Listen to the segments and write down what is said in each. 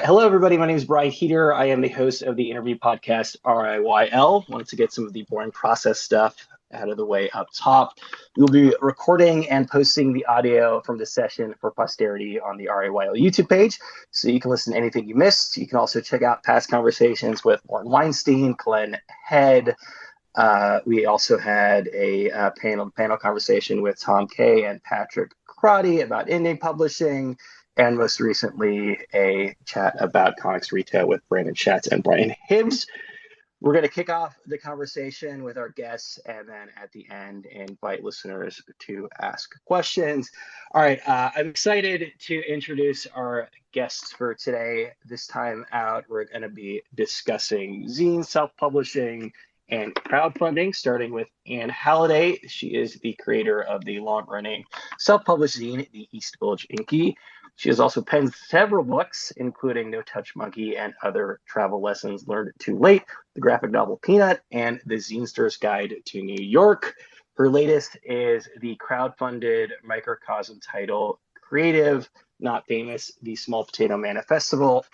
Hello, everybody. My name is Brian Heater. I am the host of the interview podcast RIYL. Wanted to get some of the boring process stuff out of the way up top. We will be recording and posting the audio from this session for posterity on the RIYL YouTube page, so you can listen to anything you missed. You can also check out past conversations with Warren Weinstein, Glenn Head. We also had a panel conversation with Tom Kay and Patrick Crotty about indie publishing, and most recently a chat about comics retail with Brandon Schatz and Brian Hibbs. We're going to kick off the conversation with our guests, and then at the end, invite listeners to ask questions. All right, I'm excited to introduce our guests for today. This time out, we're going to be discussing zine self-publishing and crowdfunding, starting with Ayun Halliday. She is the creator of the long-running self-published zine, The East Village Inky. She has also penned several books, including No Touch Monkey and Other Travel Lessons Learned Too Late, the graphic novel Peanut, and the Zinesters Guide to New York. Her latest is the crowdfunded microcosm title, Creative, Not Famous, The Small Potato Manifesto,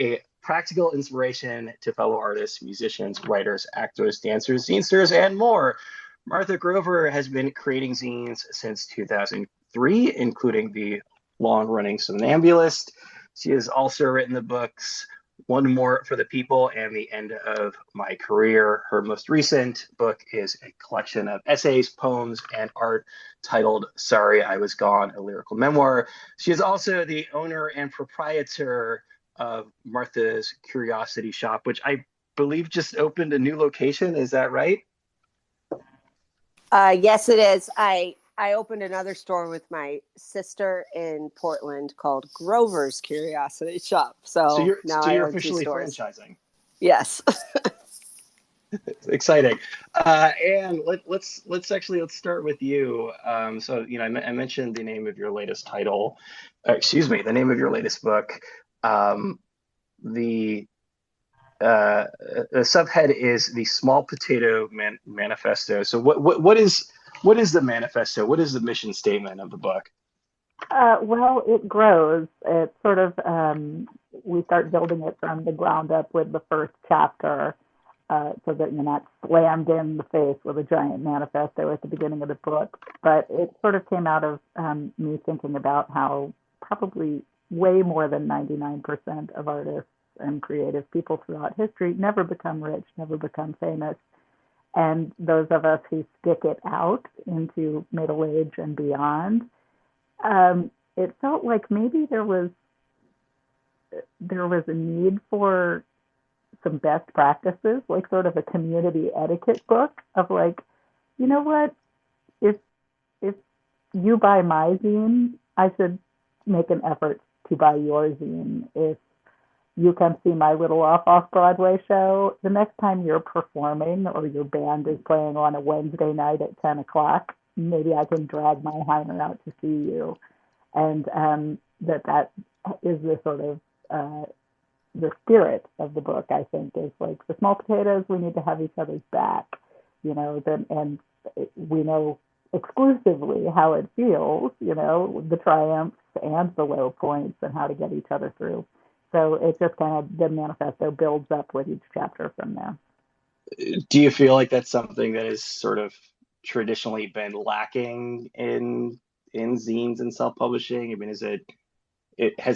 a practical inspiration to fellow artists, musicians, writers, actors, dancers, zinesters, and more. Martha Grover has been creating zines since 2003, including the long-running Somnambulist. She has also written the books One More for the People and The End of My Career. Her most recent book is a collection of essays, poems, and art titled Sorry I Was Gone, a lyrical memoir. She is also the owner and proprietor of Martha's Curiosity Shop, which I believe just opened a new location. Is that right? Yes, it is. I opened another store with my sister in Portland called Grover's Curiosity Shop. So you're officially franchising. Yes. Exciting. And let's start with you. I mentioned the name of your latest title. The name of your latest book. The subhead is The Small Potato Manifesto. So what is the manifesto? What is the mission statement of the book? Well, it grows. It sort of, we start building it from the ground up with the first chapter, so that you're not slammed in the face with a giant manifesto at the beginning of the book. But it sort of came out of me thinking about how probably way more than 99% of artists and creative people throughout history never become rich, never become famous. And those of us who stick it out into middle age and beyond, it felt like maybe there was a need for some best practices, like sort of a community etiquette book of like, you know what, if you buy my zine, I should make an effort to buy your zine. If you come see my little off-Broadway show, the next time you're performing or your band is playing on a Wednesday night at 10 o'clock, maybe I can drag my Heiner out to see you. And that is the sort of the spirit of the book, I think, is like the small potatoes, we need to have each other's back, and we know exclusively how it feels, the triumphs and the low points and how to get each other through. So it just kind of, the manifesto builds up with each chapter from there. Do you feel like that's something that has sort of traditionally been lacking in zines and self-publishing? I mean, has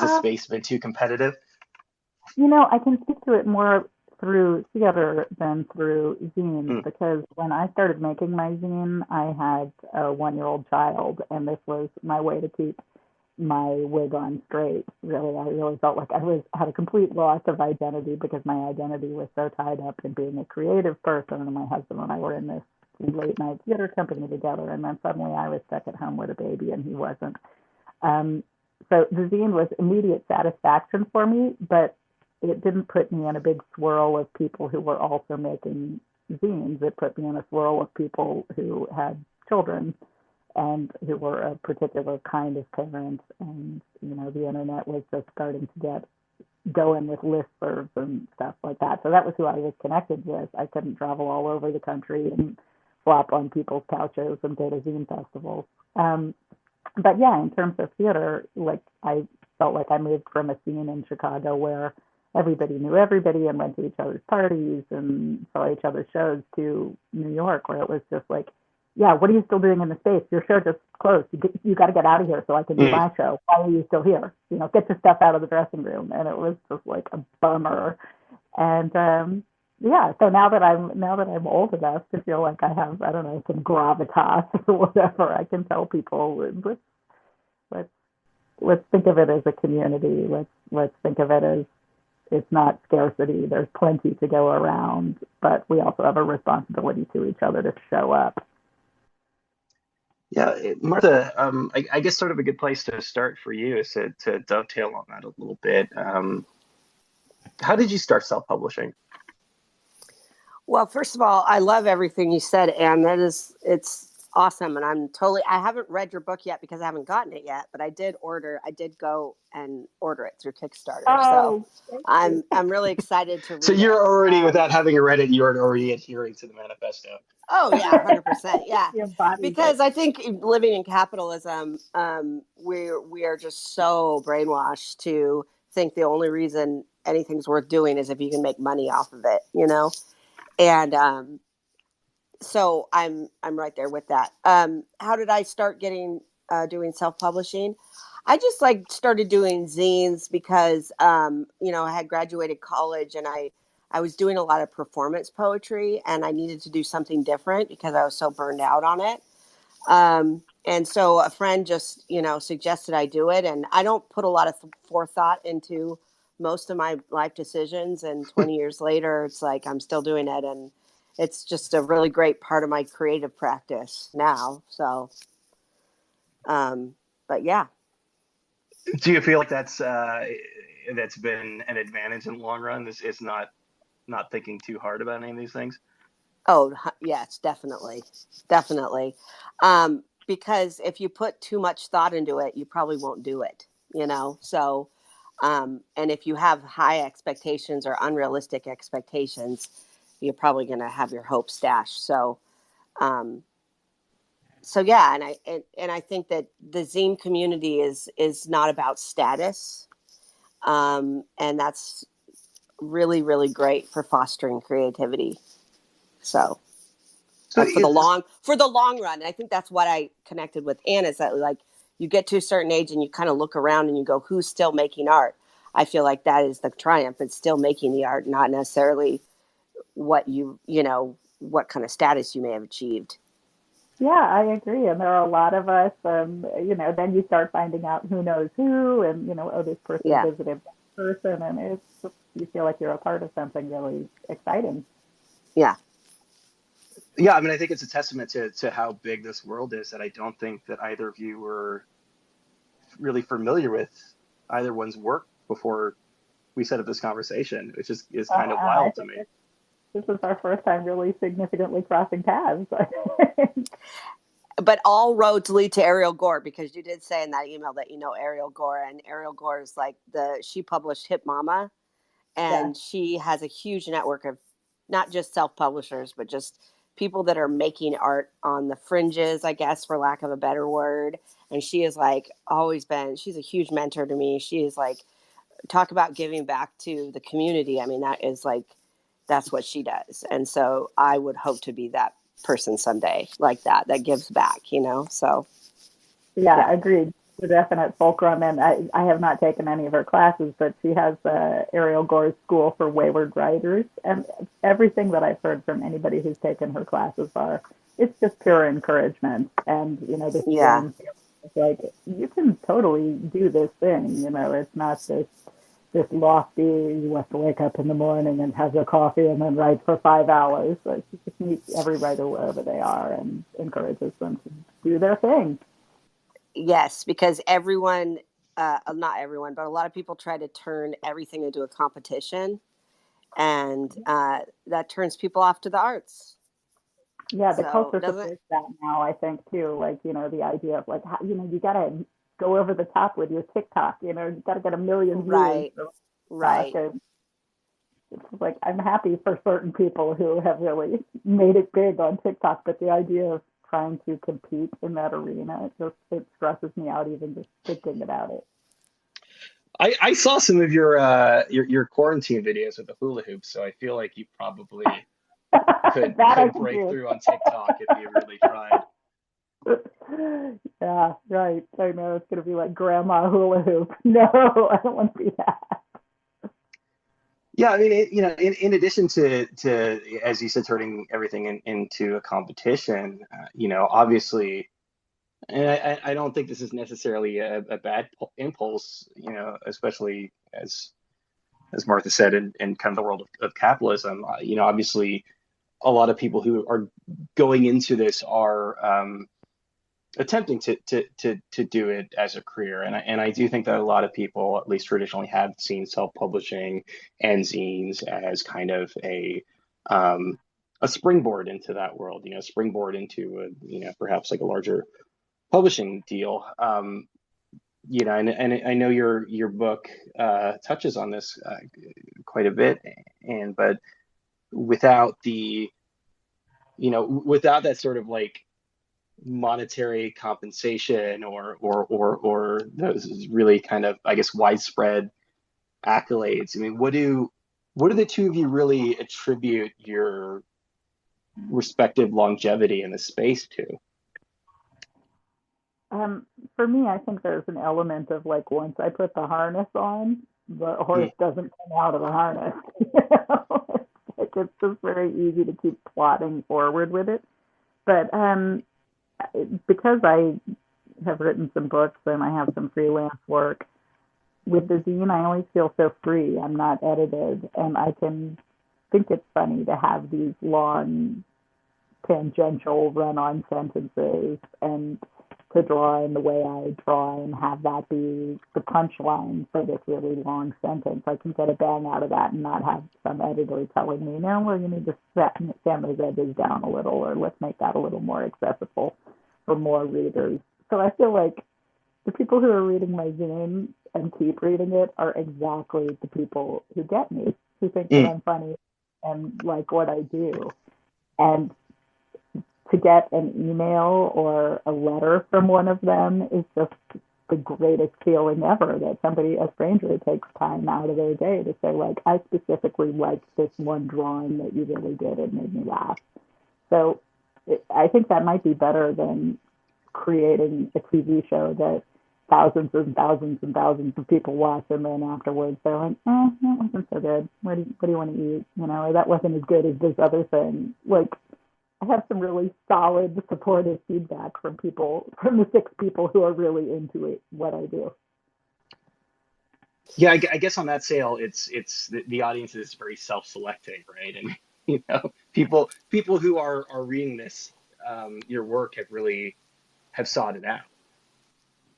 the space been too competitive? I can speak to it more through theater than through zines, because when I started making my zine, I had a 1-year-old child, and this was my way to keep my wig on straight. Really, I really felt like I had a complete loss of identity, because my identity was so tied up in being a creative person, and my husband and I were in this late night theater company together, and then suddenly I was stuck at home with a baby and he wasn't. So the zine was immediate satisfaction for me, but it didn't put me in a big swirl of people who were also making zines. It put me in a swirl of people who had children and who were a particular kind of parents. And, the internet was just starting to get going with listservs and stuff like that. So that was who I was connected with. I couldn't travel all over the country and flop on people's couches and go to zine festivals. But yeah, in terms of theater, like I felt like I moved from a scene in Chicago where everybody knew everybody and went to each other's parties and saw each other's shows, to New York, where it was just like, yeah, what are you still doing in the States? Your show just closed. You got to get out of here so I can do my show. Why are you still here? Get your stuff out of the dressing room. And it was just like a bummer. And yeah, so now that I'm old enough to feel like I have, I don't know, some gravitas or whatever, I can tell people, let's think of it as a community. Let's think of it as, it's not scarcity. There's plenty to go around, but we also have a responsibility to each other to show up. Yeah, Martha, I guess sort of a good place to start for you is to dovetail on that a little bit. How did you start self-publishing? Well, first of all, I love everything you said, Anne. It's awesome. And I haven't read your book yet because I haven't gotten it yet, but I did go and order it through Kickstarter. Oh, so I'm really excited to read it. So you're already, without having read it, you're already adhering to the manifesto. Oh yeah, 100%. Yeah, because I think living in capitalism, we are just so brainwashed to think the only reason anything's worth doing is if you can make money off of it, And so I'm right there with that. How did I start doing self-publishing? I just started doing zines because I had graduated college and I was doing a lot of performance poetry and I needed to do something different because I was so burned out on it. And so a friend just, suggested I do it. And I don't put a lot of forethought into most of my life decisions. And 20 years later, it's like I'm still doing it. And it's just a really great part of my creative practice now. So, but yeah. Do you feel like that's been an advantage in the long run? This is not thinking too hard about any of these things? Oh, yes, definitely. Because if you put too much thought into it, you probably won't do it, So, and if you have high expectations or unrealistic expectations, you're probably going to have your hopes dashed. So, yeah, and I think that the zine community is not about status, and that's really, really great for fostering creativity. So for the long run, and I think that's what I connected with Anne, is that you get to a certain age and you kind of look around and you go, who's still making art? I feel like that is the triumph. It's still making the art, not necessarily what what kind of status you may have achieved. Yeah, I agree. And there are a lot of us, then you start finding out who knows who, and, this person visited that person, and you feel like you're a part of something really exciting. Yeah. Yeah, I mean, I think it's a testament to how big this world is that I don't think that either of you were really familiar with either one's work before we set up this conversation, which is kind of wild to me. This is our first time really significantly crossing paths. But all roads lead to Ariel Gore, because you did say in that email that Ariel Gore, and Ariel Gore is she published Hip Mama, and she has a huge network of not just self-publishers, but just people that are making art on the fringes, I guess, for lack of a better word. And she is she's a huge mentor to me. She is talk about giving back to the community. I mean, that's what she does. And so I would hope to be that person someday, that gives back, so. Yeah, agreed. The definite fulcrum. And I have not taken any of her classes, but she has Ariel Gore's School for Wayward Writers. And everything that I've heard from anybody who's taken her classes it's just pure encouragement. And, this thing, it's you can totally do this thing, it's not this lofty, you have to wake up in the morning and have your coffee and then write for 5 hours. She just meets every writer wherever they are and encourages them to do their thing. Yes, because everyone, not everyone, but a lot of people try to turn everything into a competition, and that turns people off to the arts. Yeah, the culture supports that now, I think, too. The idea of you got to go over the top with your TikTok, you got to get 1 million views. Right. And it's I'm happy for certain people who have really made it big on TikTok, but the idea of trying to compete in that arena, it stresses me out even just thinking about it. I saw some of your quarantine videos with the hula hoops, so I feel like you probably could That I could can break do. through on TikTok if you really tried. Yeah, right. I know it's gonna be like grandma hula hoop. No, I don't want to be that. Yeah, I mean, in addition to as you said, turning everything into a competition, obviously, and I don't think this is necessarily a bad impulse, especially as Martha said, in kind of the world of capitalism. Obviously, a lot of people who are going into this are attempting to do it as a career. And I do think that a lot of people, at least traditionally, have seen self-publishing and zines as kind of a springboard into that world, springboard into perhaps like a larger publishing deal. And I know your book touches on this quite a bit, but without without that sort of like monetary compensation or those really kind of, I guess, widespread accolades. I mean, what do the two of you really attribute your respective longevity in the space to? For me, I think there's an element of like once I put the harness on, the horse doesn't come out of the harness. It's just very easy to keep plodding forward with it. But because I have written some books and I have some freelance work with the zine, I always feel so free. I'm not edited, and I can think it's funny to have these long tangential run-on sentences and to draw in the way I draw and have that be the punchline for this really long sentence. I can get a bang out of that and not have some editor telling me, no, well, you need to sand those edges down a little, or let's make that a little more accessible for more readers. So I feel like the people who are reading my zine and keep reading it are exactly the people who get me, who think that I'm funny and like what I do. And to get an email or a letter from one of them is just the greatest feeling ever, that somebody, a stranger, takes time out of their day to say, like, I specifically liked this one drawing that you really did. It made me laugh. So I think that might be better than creating a TV show that thousands and thousands and thousands of people watch, and then afterwards they're like, that wasn't so good. What do you want to eat? Or that wasn't as good as this other thing. Like, I have some really solid, supportive feedback from the 6 people who are really into it, what I do. Yeah, I guess on that scale, it's the audience is very self-selecting, right? And people who are reading this, your work have sought it out.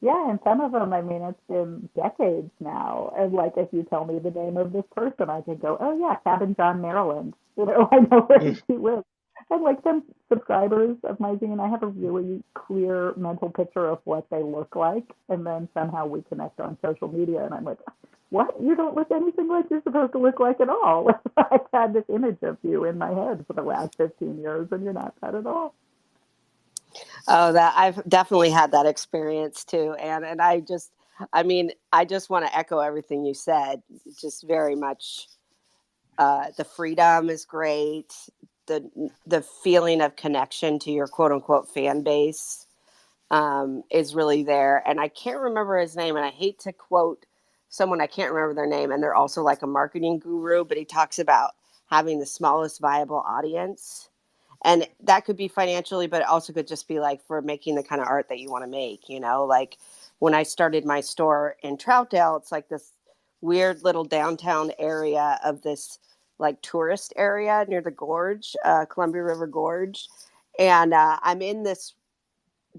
Yeah, and some of them, I mean, it's been decades now. And like, if you tell me the name of this person, I can go, oh yeah, Cabin John, Maryland. I know where she lives. And like some subscribers of my zine, I have a really clear mental picture of what they look like. And then somehow we connect on social media, and I'm like, what? You don't look anything like you're supposed to look like at all. I've had this image of you in my head for the last 15 years, and you're not that at all. Oh, that I've definitely had that experience too. And I just want to echo everything you said. Just very much, the freedom is great. The feeling of connection to your quote unquote fan base is really there. And I can't remember his name, and I hate to quote someone, I can't remember their name, and they're also like a marketing guru, but he talks about having the smallest viable audience. And that could be financially, but it also could just be like for making the kind of art that you want to make, like when I started my store in Troutdale, it's like this weird little downtown area of this like tourist area near the gorge, Columbia River Gorge. And I'm in this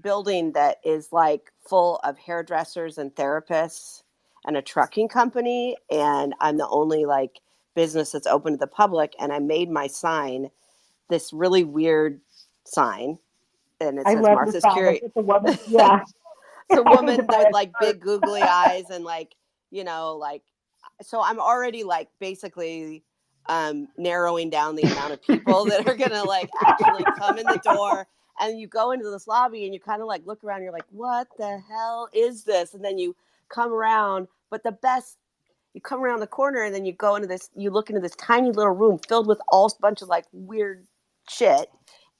building that is like full of hairdressers and therapists and a trucking company. And I'm the only like business that's open to the public. And I made my sign this really weird sign, and it says Martha's Curious. It's a woman. Yeah. It's a woman with like big googly eyes and like, so I'm already like basically narrowing down the amount of people that are gonna like actually come in the door. And you go into this lobby and you kind of like look around, you're like, what the hell is this? And then you come around But the best, you come around the corner and then you look into this tiny little room filled with all a bunch of like weird shit.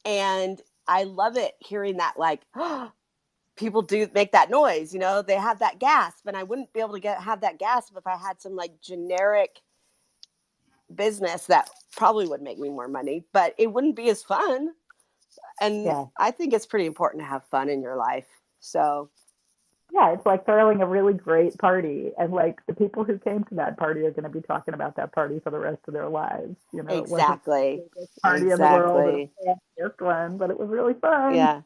And I love it hearing that, like, people do make that noise, they have that gasp, and I wouldn't be able to have that gasp if I had some like generic business that probably would make me more money, but it wouldn't be as fun. And I think it's pretty important to have fun in your life. So yeah, it's like throwing a really great party, and like the people who came to that party are going to be talking about that party for the rest of their lives. Exactly. It wasn't the biggest party in the world, it was the first one, but it was really fun.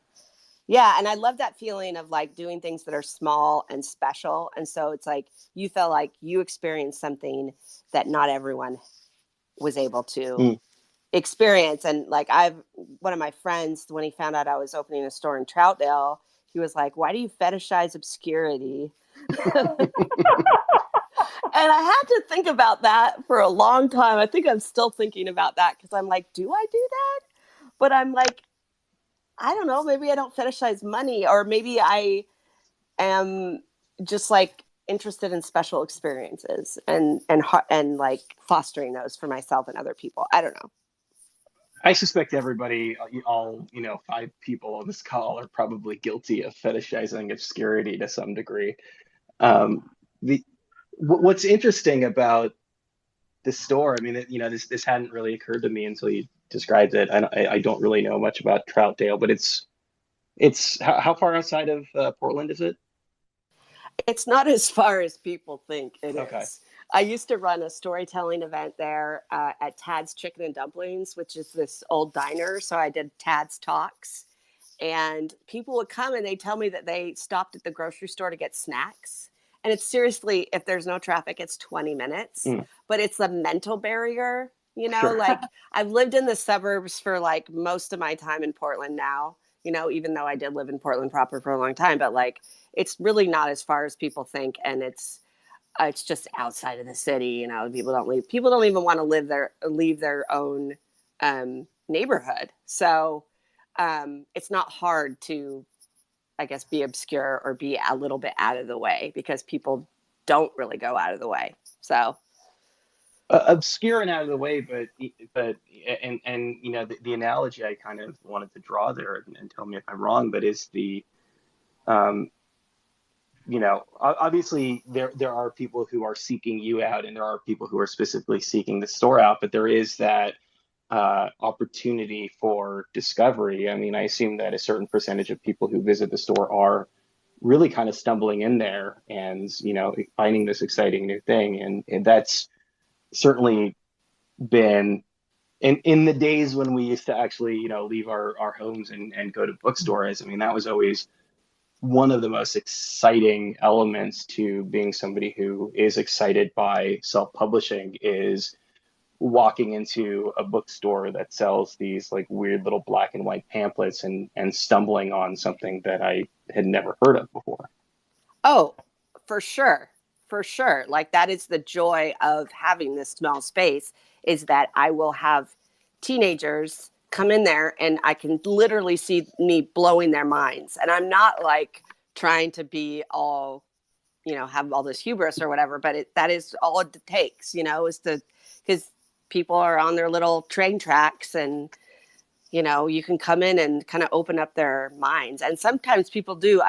Yeah, and I love that feeling of like doing things that are small and special. And so it's like you felt like you experienced something that not everyone was able to experience. And like one of my friends, when he found out I was opening a store in Troutdale, he was like, "Why do you fetishize obscurity?" And I had to think about that for a long time. I think I'm still thinking about that because I'm like, do I do that? But I'm like, I don't know. Maybe I don't fetishize money, or maybe I am just like interested in special experiences and like fostering those for myself and other people. I don't know. I suspect everybody, all 5 people on this call, are probably guilty of fetishizing obscurity to some degree. What's interesting about the store, I mean, this hadn't really occurred to me until you described it. I don't really know much about Troutdale, but it's how far outside of Portland is it? It's not as far as people think it is. I used to run a storytelling event there at Tad's Chicken and Dumplings, which is this old diner. So I did Tad's Talks, and people would come and they'd tell me that they stopped at the grocery store to get snacks. And it's seriously, if there's no traffic, it's 20 minutes, but it's a mental barrier, Sure. Like I've lived in the suburbs for like most of my time in Portland now, even though I did live in Portland proper for a long time, but like, it's really not as far as people think. And it's just outside of the city. People don't even want to leave their own neighborhood. So it's not hard to, I guess, be obscure or be a little bit out of the way because people don't really go out of the way. So obscure and out of the way, but the analogy I kind of wanted to draw there, and tell me if I'm wrong, but is the obviously there are people who are seeking you out, and there are people who are specifically seeking the store out, but there is that opportunity for discovery. I mean, I assume that a certain percentage of people who visit the store are really kind of stumbling in there and, finding this exciting new thing. And that's certainly been in the days when we used to actually, leave our homes and go to bookstores. I mean, that was always one of the most exciting elements to being somebody who is excited by self-publishing, is walking into a bookstore that sells these like weird little black and white pamphlets and stumbling on something that I had never heard of before. Oh, for sure. For sure. Like that is the joy of having this small space, is that I will have teenagers come in there and I can literally see me blowing their minds. And I'm not like trying to be all, have all this hubris or whatever, but that is all it takes, is because people are on their little train tracks and, you can come in and kind of open up their minds. And sometimes people do,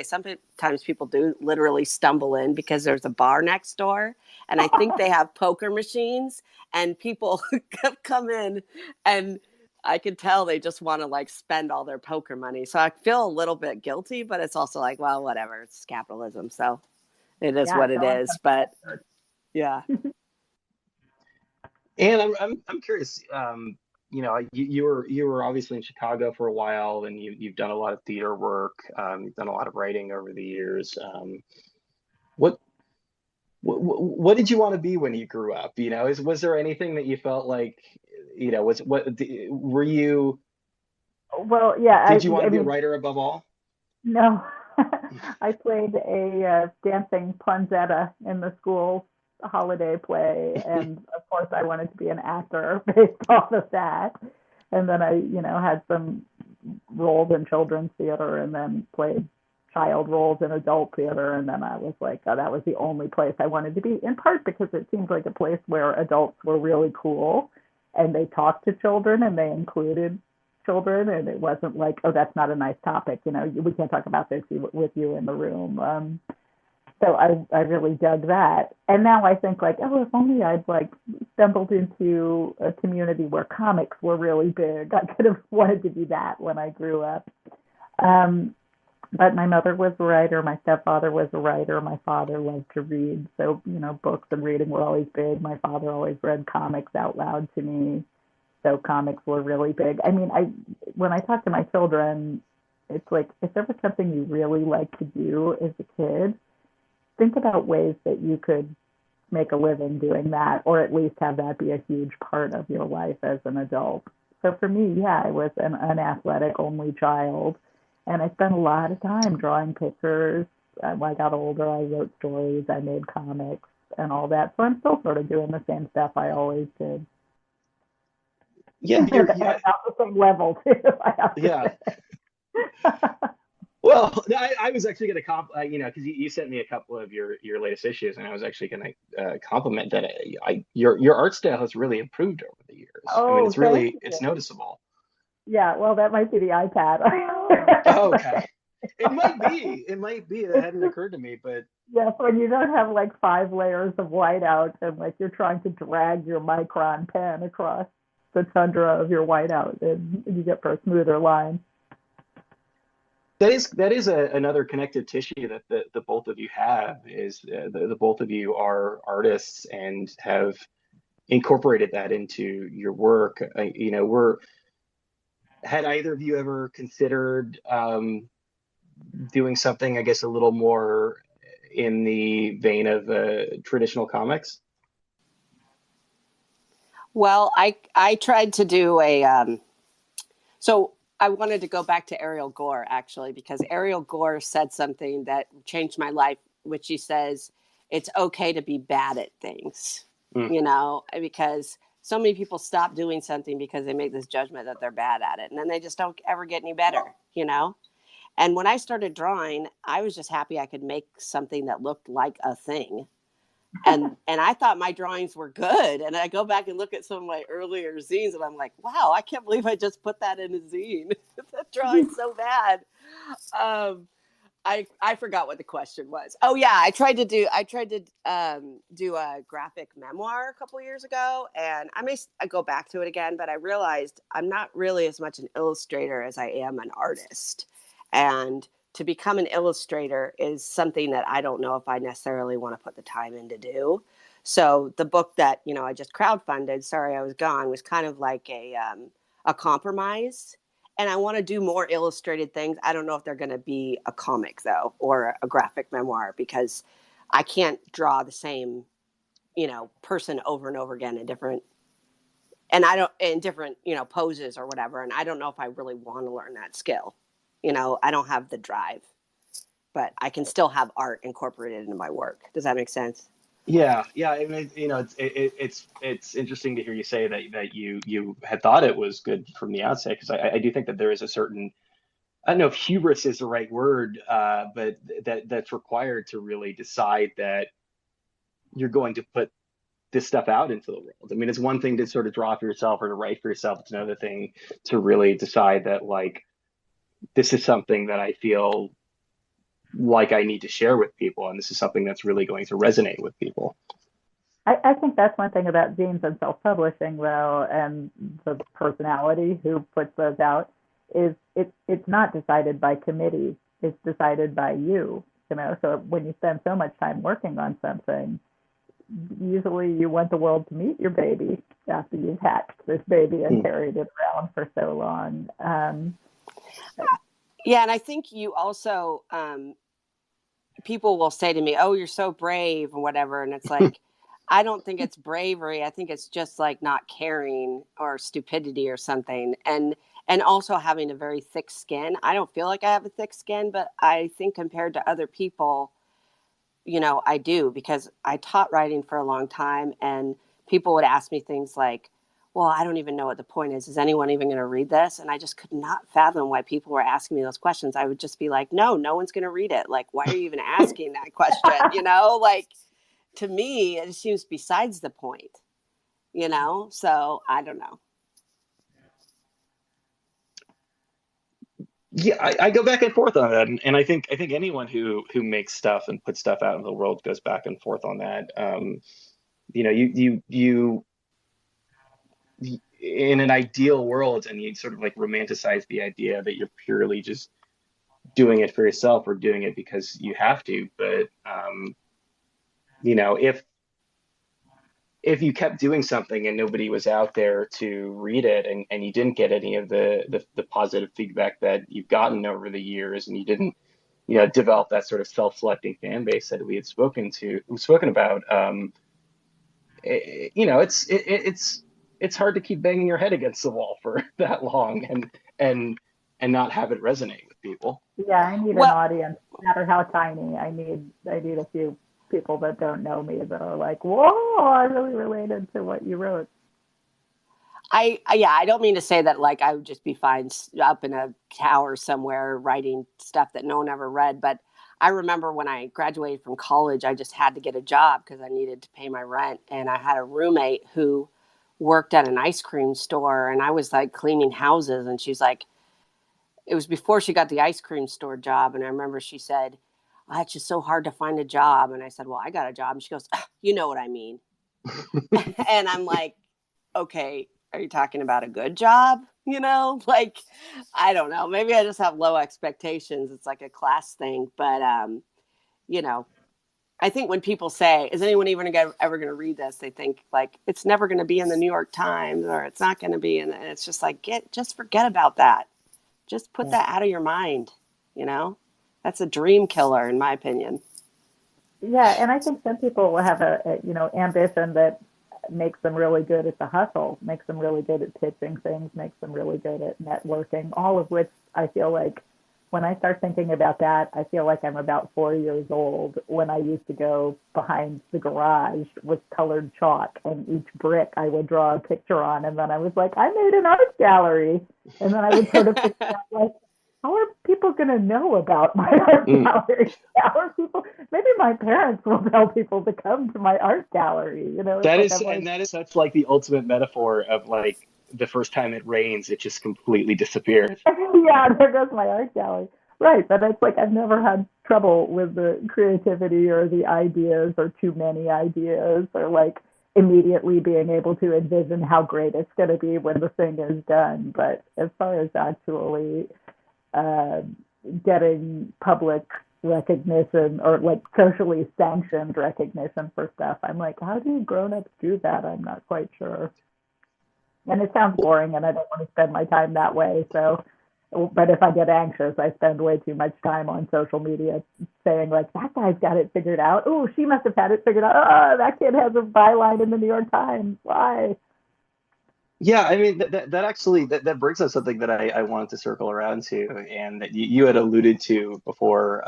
sometimes people do literally stumble in because there's a bar next door. And I think they have poker machines, and people come in and I can tell they just want to like spend all their poker money. So I feel a little bit guilty, but it's also like, well, whatever, it's capitalism. So it is what it is. But yeah. And I'm curious, you were obviously in Chicago for a while, and you've done a lot of theater work. You've done a lot of writing over the years. What did you want to be when you grew up? Was there anything that you felt like, were you? Well, yeah. Did you want to be a writer above all? No, I played a dancing Ponzetta in the school holiday play, and of course I wanted to be an actor based off of that. And then I, had some roles in children's theater, and then played child roles in adult theater. And then I was like, oh, that was the only place I wanted to be, in part because it seemed like a place where adults were really cool and they talked to children and they included children. And it wasn't like, oh, that's not a nice topic. You know, we can't talk about this with you in the room. So I really dug that. And now I think like, oh, if only I'd like stumbled into a community where comics were really big. I could have wanted to be that when I grew up. But my mother was a writer. My stepfather was a writer. My father loved to read. So, you know, books and reading were always big. My father always read comics out loud to me. So comics were really big. I mean, when I talk to my children, it's like, if there was something you really liked to do as a kid, think about ways that you could make a living doing that, or at least have that be a huge part of your life as an adult. So for me, yeah, I was an unathletic only child, and I spent a lot of time drawing pictures. When I got older, I wrote stories, I made comics, and all that. So I'm still sort of doing the same stuff I always did. Yeah, at the same level too. Yeah. Well, I was actually going to you know, because you sent me a couple of your latest issues, and I was actually going to compliment that your art style has really improved over the years. Oh, I mean, it's noticeable. Yeah, well, that might be the iPad. Oh, okay. It might be. It hadn't occurred to me, but yes, when you don't have like 5 layers of whiteout and like you're trying to drag your micron pen across the tundra of your whiteout, and you get for a smoother line. that is another connective tissue that the both of you have is the both of you are artists and have incorporated that into your work. You know, had either of you ever considered doing something, I guess, a little more in the vein of traditional comics? Well, I tried to do so I wanted to go back to Ariel Gore, actually, because Ariel Gore said something that changed my life, which he says, it's okay to be bad at things, you know, because so many people stop doing something because they make this judgment that they're bad at it. And then they just don't ever get any better, you know? And when I started drawing, I was just happy I could make something that looked like a thing. And I thought my drawings were good. And I go back and look at some of my earlier zines and I'm like, wow, I can't believe I just put that in a zine. That drawing's so bad. I forgot what the question was. Oh yeah, I tried to do a graphic memoir a couple years ago, and I may go back to it again, but I realized I'm not really as much an illustrator as I am an artist. And to become an illustrator is something that I don't know if I necessarily want to put the time in to do. So the book that, you know, I just crowdfunded, Sorry I Was Gone, was kind of like a compromise. And I want to do more illustrated things. I don't know if they're going to be a comic though, or a graphic memoir, because I can't draw the same, you know, person over and over again in different, you know, poses or whatever. And I don't know if I really want to learn that skill. You know, I don't have the drive, but I can still have art incorporated into my work. Does that make sense? Yeah. I mean, you know, it's interesting to hear you say that you had thought it was good from the outset, because I do think that there is a certain, I don't know if hubris is the right word, but that's required to really decide that you're going to put this stuff out into the world. I mean, it's one thing to sort of draw for yourself or to write for yourself. It's another thing to really decide that, like, this is something that I feel like I need to share with people, and this is something that's really going to resonate with people. I think that's one thing about zines and self-publishing, though, and the personality who puts those out, is it's not decided by committees. It's decided by you, you know. So when you spend so much time working on something, usually you want the world to meet your baby after you've hatched this baby and carried it around for so long. Yeah, and I think you also, people will say to me, oh, you're so brave and whatever. And it's like, I don't think it's bravery. I think it's just like not caring or stupidity or something. And also having a very thick skin. I don't feel like I have a thick skin, but I think compared to other people, you know, I do, because I taught writing for a long time, and people would ask me things like, well, I don't even know what the point is. Is anyone even going to read this? And I just could not fathom why people were asking me those questions. I would just be like, no one's going to read it. Like, why are you even asking that question? Like, to me, it seems besides the point, So I don't know. Yeah, I go back and forth on that, and I think anyone who makes stuff and puts stuff out in the world goes back and forth on that. You in an ideal world, and you sort of like romanticize the idea that you're purely just doing it for yourself or doing it because you have to. But if you kept doing something and nobody was out there to read it, and you didn't get any of the positive feedback that you've gotten over the years, and you didn't develop that sort of self-selecting fan base that we had spoken about, it's hard to keep banging your head against the wall for that long and not have it resonate with people. Yeah, I need an audience, no matter how tiny. I need a few people that don't know me that are like, whoa, I really related to what you wrote. I don't mean to say that like I would just be fine up in a tower somewhere writing stuff that no one ever read, but I remember when I graduated from college, I just had to get a job because I needed to pay my rent, and I had a roommate who worked at an ice cream store, and I was like cleaning houses, and she's like, it was before she got the ice cream store job, and I remember she said, oh, it's just so hard to find a job, and I said, well, I got a job, and she goes, you know what I mean. And I'm like, okay, are you talking about a good job? Like, I don't know. Maybe I just have low expectations. It's like a class thing. But, I think when people say, is anyone even ever going to read this? They think like, it's never going to be in the New York Times, or it's not going to be. And it's just like, just forget about that. Just put that out of your mind. That's a dream killer, in my opinion. Yeah. And I think some people will have a ambition that makes them really good at the hustle, makes them really good at pitching things, makes them really good at networking, all of which I feel like when I start thinking about that, I feel like I'm about 4 years old when I used to go behind the garage with colored chalk, and each brick I would draw a picture on, and then I was like, I made an art gallery. And then I would sort of figure out, like, how are people going to know about my art gallery? How are people? Maybe my parents will tell people to come to my art gallery. That is such like the ultimate metaphor of like the first time it rains, it just completely disappears. Yeah, there goes my art gallery. Right, but it's like I've never had trouble with the creativity or the ideas or too many ideas, or like immediately being able to envision how great it's going to be when the thing is done. But as far as actually getting public recognition or like socially sanctioned recognition for stuff, I'm like, how do grown-ups do that? I'm not quite sure. And it sounds boring, and I don't want to spend my time that way. So, but if I get anxious, I spend way too much time on social media saying like, that guy's got it figured out. Oh, she must have had it figured out. Oh, that kid has a byline in the New York Times. Why? Yeah, I mean that actually that brings up something that I wanted to circle around to, and that you had alluded to before.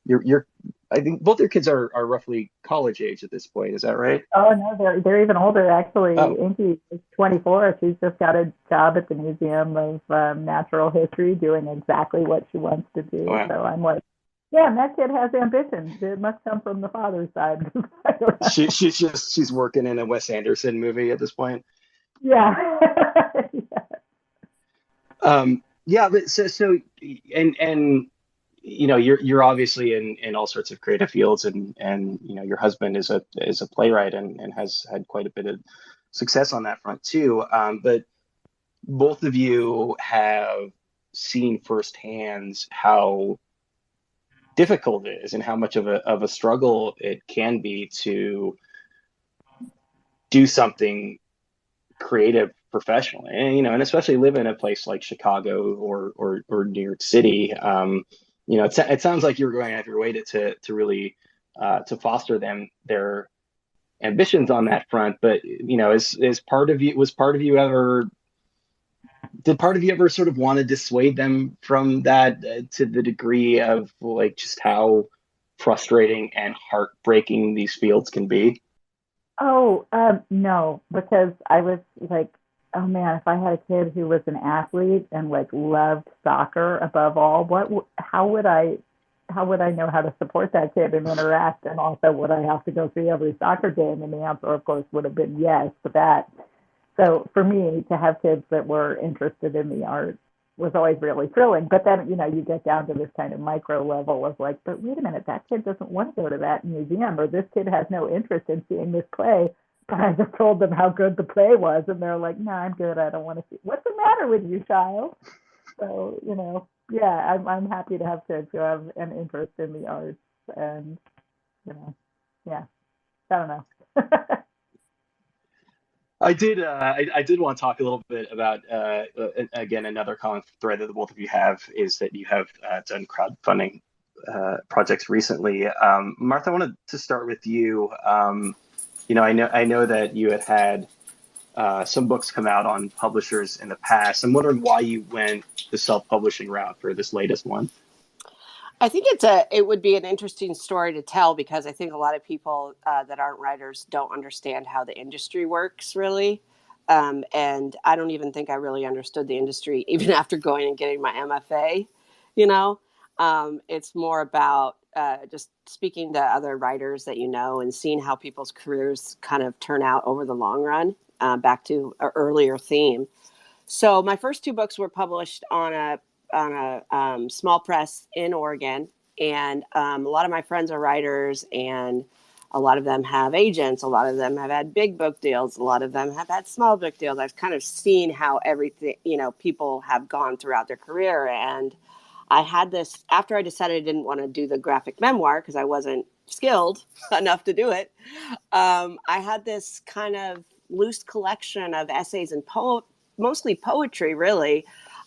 You're I think both your kids are roughly college age at this point. Is that right? Oh no, they're even older actually. Inky is 24. She's just got a job at the Museum of Natural History, doing exactly what she wants to do. Wow. So I'm like, yeah, and that kid has ambition. It must come from the father's side. She's working in a Wes Anderson movie at this point. Yeah. Yeah, but so and you're obviously in all sorts of creative fields, and your husband is a playwright and has had quite a bit of success on that front too. But both of you have seen firsthand how difficult it is and how much of a struggle it can be to do something creative professionally, and especially live in a place like Chicago or New York City. It sounds like you're going out of your way to really to foster their ambitions on that front. But did part of you ever sort of want to dissuade them from that to the degree of like just how frustrating and heartbreaking these fields can be? Oh, no, because I was like, oh man, if I had a kid who was an athlete and like loved soccer above all, how would I know how to support that kid and interact? And also, would I have to go see every soccer game? And the answer, of course, would have been yes to that. So for me, to have kids that were interested in the arts was always really thrilling. But then, you get down to this kind of micro level of like, but wait a minute, that kid doesn't want to go to that museum, or this kid has no interest in seeing this play. But I just told them how good the play was, and they're like, no, I'm good. I don't want to see. What's the matter with you, child? So, yeah, I'm happy to have kids who have an interest in the arts, and, yeah, I don't know. I did want to talk a little bit about again, another common thread that the both of you have is that you have done crowdfunding projects recently. Martha, I wanted to start with you. I know that you had some books come out on publishers in the past. I'm wondering why you went the self-publishing route for this latest one. I think it would be an interesting story to tell, because I think a lot of people that aren't writers don't understand how the industry works, really. And I don't even think I really understood the industry even after going and getting my MFA. It's more about just speaking to other writers that and seeing how people's careers kind of turn out over the long run. Back to an earlier theme. So my first two books were published on a small press in Oregon, and a lot of my friends are writers, and a lot of them have agents. A lot of them have had big book deals. A lot of them have had small book deals. I've kind of seen how everything, people have gone throughout their career. And I had this, after I decided I didn't want to do the graphic memoir because I wasn't skilled enough to do it. I had this kind of loose collection of essays and mostly poetry, really,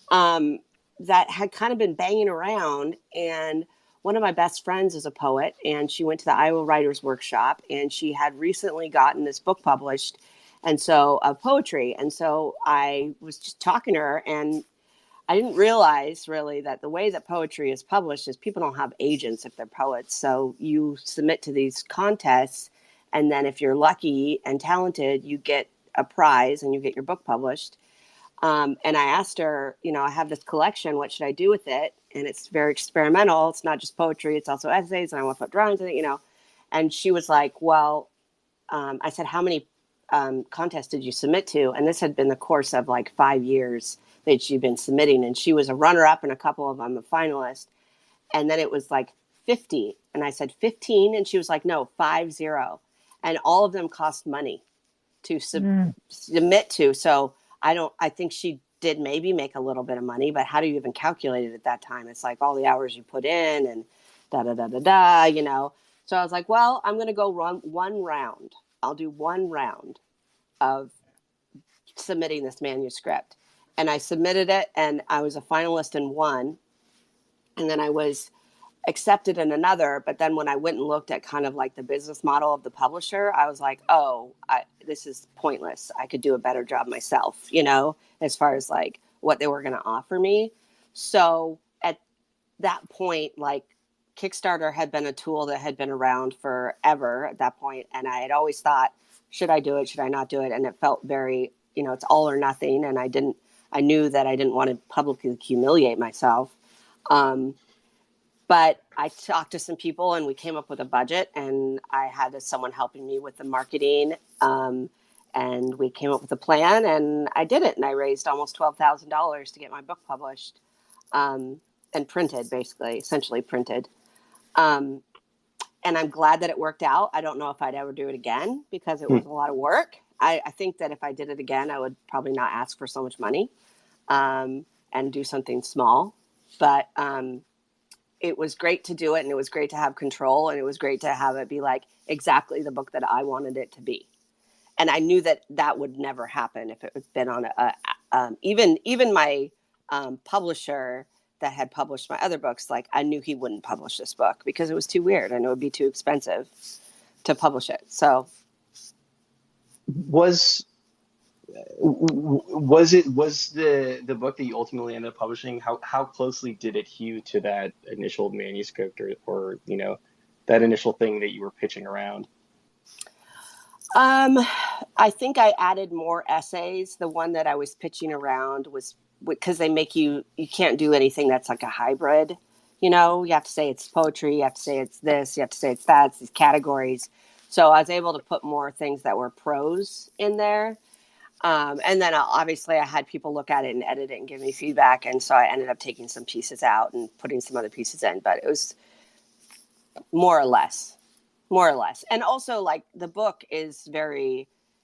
that had kind of been banging around. And one of my best friends is a poet, and she went to the Iowa Writers Workshop, and she had recently gotten this book published, and so of poetry. And so I was just talking to her, and I didn't realize really that the way that poetry is published is people don't have agents if they're poets. So you submit to these contests, and then if you're lucky and talented, you get a prize and you get your book published. And I asked her, I have this collection. What should I do with it? And it's very experimental. It's not just poetry. It's also essays. And I want to put drawings in it, And she was like, well, I said, how many contests did you submit to? And this had been the course of like 5 years that she'd been submitting. And she was a runner-up in a couple of them, a finalist. And then it was like 50. And I said, 15? And she was like, no, 50. And all of them cost money to submit to. So I think she did maybe make a little bit of money, but how do you even calculate it at that time? It's like all the hours you put in and So I was like, well, I'm going to go run one round. I'll do one round of submitting this manuscript. And I submitted it, and I was a finalist in one. And then I was accepted in another. But then when I went and looked at kind of like the business model of the publisher, I was like, this is pointless. I could do a better job myself, as far as like what they were going to offer me. So at that point, like Kickstarter had been a tool that had been around forever at that point. And I had always thought, should I do it? Should I not do it? And it felt very, it's all or nothing. And I knew that I didn't want to publicly humiliate myself. But I talked to some people, and we came up with a budget, and I had someone helping me with the marketing. And we came up with a plan, and I did it. And I raised almost $12,000 to get my book published, and printed, essentially printed. And I'm glad that it worked out. I don't know if I'd ever do it again because it was a lot of work. I think that if I did it again, I would probably not ask for so much money, and do something small. But it was great to do it, and it was great to have control, and it was great to have it be like exactly the book that I wanted it to be. And I knew that would never happen if it had been on even my publisher that had published my other books. Like I knew he wouldn't publish this book because it was too weird. I know it'd be too expensive to publish it. So was the book that you ultimately ended up publishing, how closely did it hew to that initial manuscript or that initial thing that you were pitching around? I think I added more essays. The one that I was pitching around was because they make you can't do anything that's like a hybrid. You know, you have to say it's poetry, you have to say it's this, you have to say it's that, it's these categories. So I was able to put more things that were prose in there. And then obviously I had people look at it and edit it and give me feedback. And so I ended up taking some pieces out and putting some other pieces in, but it was more or less. And also like the book is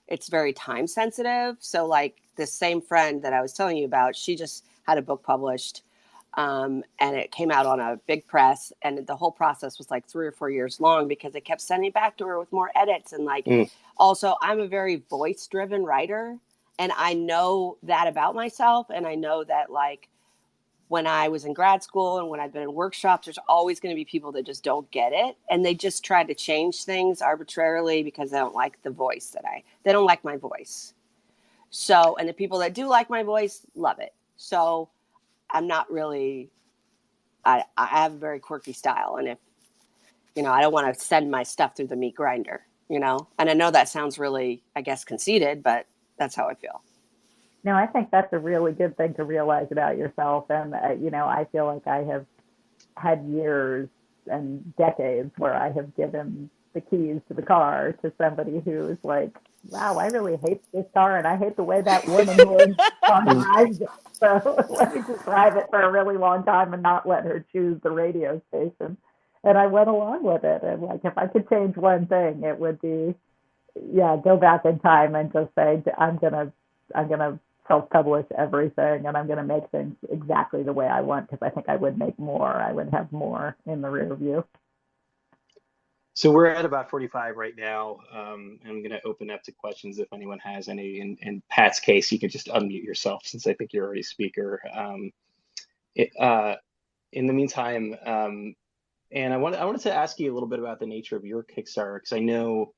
it's very time sensitive. So like the same friend that I was telling you about, she just had a book published, and it came out on a big press, and the whole process was like 3 or 4 years long because they kept sending it back to her with more edits. And like, also I'm a very voice driven writer, and I know that about myself. And I know that like, when I was in grad school and when I've been in workshops, there's always going to be people that just don't get it. And they just try to change things arbitrarily because they don't like the voice they don't like my voice. So, and the people that do like my voice love it. So I'm not really, I have a very quirky style. And if, I don't want to send my stuff through the meat grinder, and I know that sounds really, I guess, conceited, but that's how I feel. No, I think that's a really good thing to realize about yourself. And, I feel like I have had years and decades where I have given the keys to the car to somebody who's like, wow, I really hate this car and I hate the way that woman drives it. So let me just drive it for a really long time and not let her choose the radio station. And I went along with it. And like, if I could change one thing, it would be, go back in time and just say, I'm gonna self-publish everything, and I'm going to make things exactly the way I want, because I think I would make more. I would have more in the rear view. So we're at about 45 right now. I'm going to open up to questions if anyone has any. In Pat's case, you can just unmute yourself since I think you're already a speaker. In the meantime, and I wanted to ask you a little bit about the nature of your Kickstarter, because I know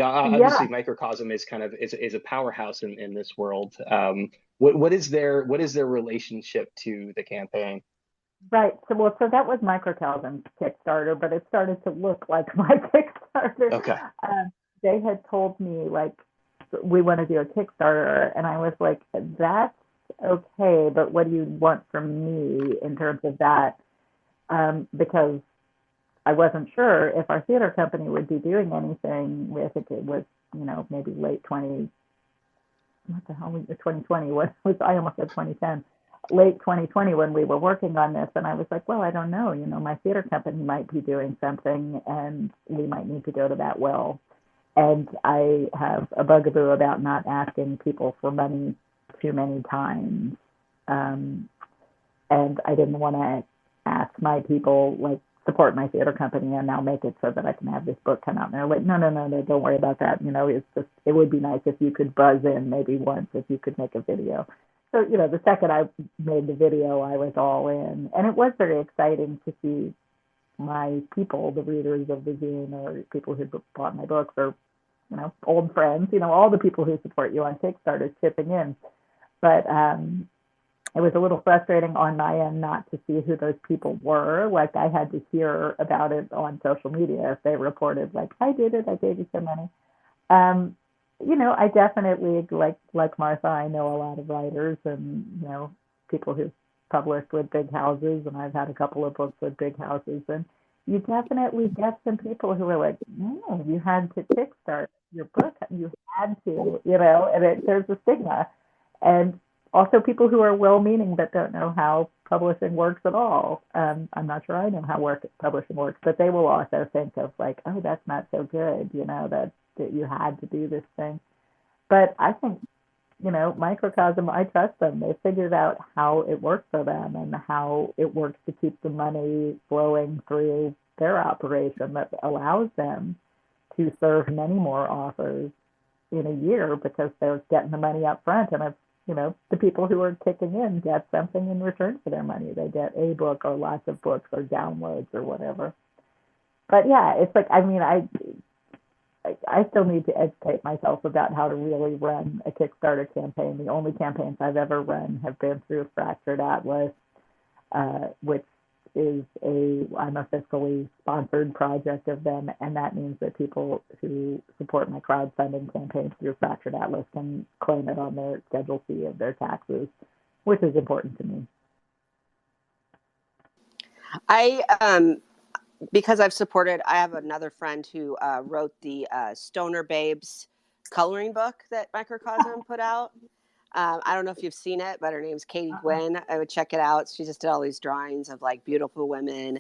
obviously Microcosm is kind of is a powerhouse in this world. What is their relationship to the campaign? Right. So that was Microcosm's Kickstarter, but it started to look like my Kickstarter. Okay. They had told me like, we want to do a Kickstarter, and I was like, that's okay, but what do you want from me in terms of that? Because I wasn't sure if our theater company would be doing anything with it. It was, maybe late 2020 I almost said 2010, late 2020 when we were working on this. And I was like, well, I don't know, my theater company might be doing something and we might need to go to that well. And I have a bugaboo about not asking people for money too many times. And I didn't want to ask my people, like, support my theater company and now make it so that I can have this book come out. And they're like, no, don't worry about that. It's just, it would be nice if you could buzz in maybe once, if you could make a video. So, the second I made the video, I was all in. And it was very exciting to see my people, the readers of the zine, or people who bought my books, or, old friends, all the people who support you on Kickstarter chipping in. But it was a little frustrating on my end not to see who those people were. Like, I had to hear about it on social media if they reported, like, I did it, I gave you some money. I definitely, like Martha, I know a lot of writers and, people who've published with big houses, and I've had a couple of books with big houses. And you definitely get some people who are like, you had to kickstart your book, you had to, and there's a stigma. And also people who are well-meaning but don't know how publishing works at all. I'm not sure I know how publishing works, but they will also think of like, oh, that's not so good, that you had to do this thing. But I think, Microcosm, I trust them. They figured out how it works for them and how it works to keep the money flowing through their operation that allows them to serve many more authors in a year because they're getting the money up front. And the people who are kicking in get something in return for their money. They get a book or lots of books or downloads or whatever. But yeah, it's like, I still need to educate myself about how to really run a Kickstarter campaign. The only campaigns I've ever run have been through Fractured Atlas, which I'm a fiscally sponsored project of them, and that means that people who support my crowdfunding campaign through Fractured Atlas can claim it on their Schedule C of their taxes, which is important to me. Because I have another friend who wrote the Stoner Babes coloring book that Microcosm put out. I don't know if you've seen it, but her name's Katie Gwynn. I would check it out. She just did all these drawings of like beautiful women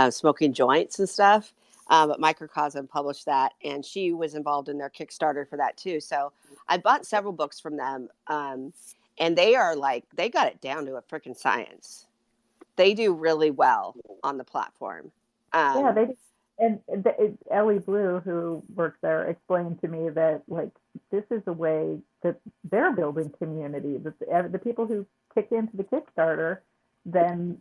smoking joints and stuff. But Microcosm published that, and she was involved in their Kickstarter for that too. So I bought several books from them, and they got it down to a freaking science. They do really well on the platform. Yeah, they do. And Ellie Blue, who works there, explained to me that like this is a way that they're building community. That the people who kick into the Kickstarter, then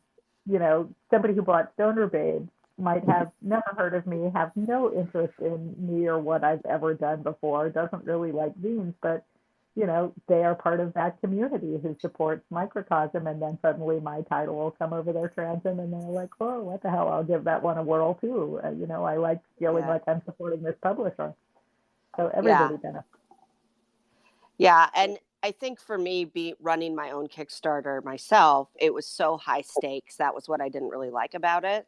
somebody who bought Stoner Babes might have never heard of me, have no interest in me or what I've ever done before, doesn't really like zines, but they are part of that community who supports Microcosm, and then suddenly my title will come over their transom, and they're like, "Oh, what the hell? I'll give that one a whirl too." I like feeling like I'm supporting this publisher, so everybody benefits. Yeah, and I think for me, running my own Kickstarter myself, it was so high stakes. That was what I didn't really like about it,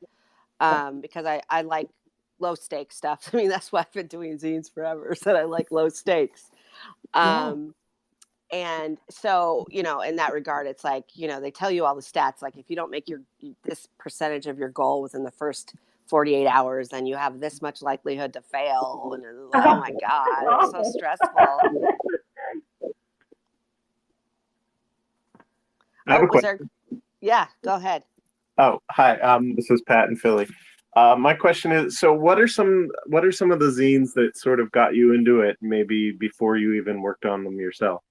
because I like low stakes stuff. I mean, that's why I've been doing zines forever. So I like low stakes. And so, in that regard, it's like, they tell you all the stats. Like if you don't make this percentage of your goal within the first 48 hours, then you have this much likelihood to fail. And oh my God, it's so stressful. I have a question. Yeah, go ahead. Oh, hi. This is Pat in Philly. My question is, so what are some of the zines that sort of got you into it, maybe before you even worked on them yourself?